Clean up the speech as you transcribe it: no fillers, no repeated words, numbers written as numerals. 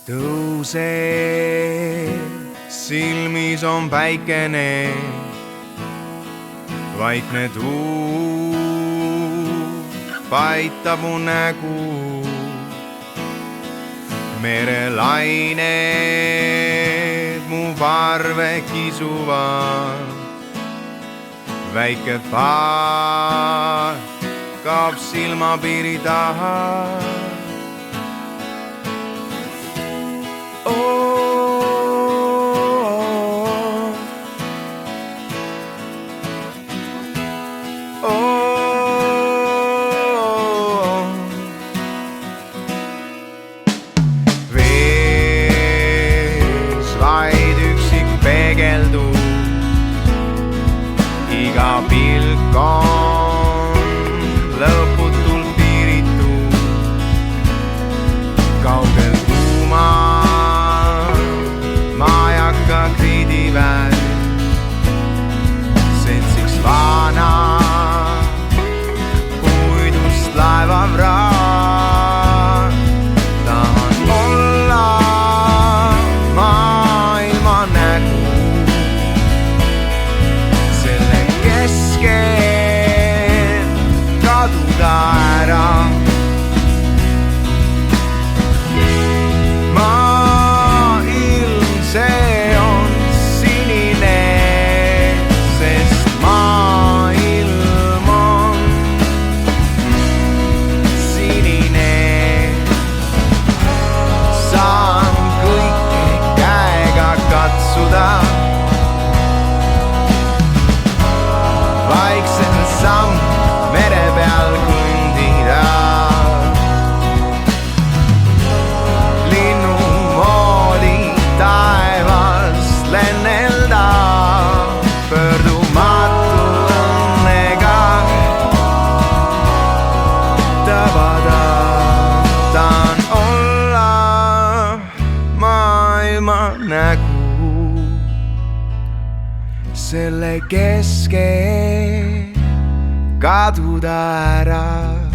tõuseb, silmis on päikene, vaikne tuul paitab mu nägu. Merelained mu parve kisuvad, väike paar kaob silmapiiri taha. Vees vaid üksik peegeldub, iga pilk on lõputult piiritu. Kaugel tuumal majaka kriidiväel, seltsiks vana puidust laevavraak. Tahan olla maailma nägu, selle keskel kaduda ära. Maailm, see on sinine, sest maailm on sinine. Saan kõike käega katsuda, vaiksel samm mere peal kõndida. Linnu moodi taevas lennelda, pöördumatu õnnega tabada. Tahan olla maailma nägu, selle keskel kaduda ära.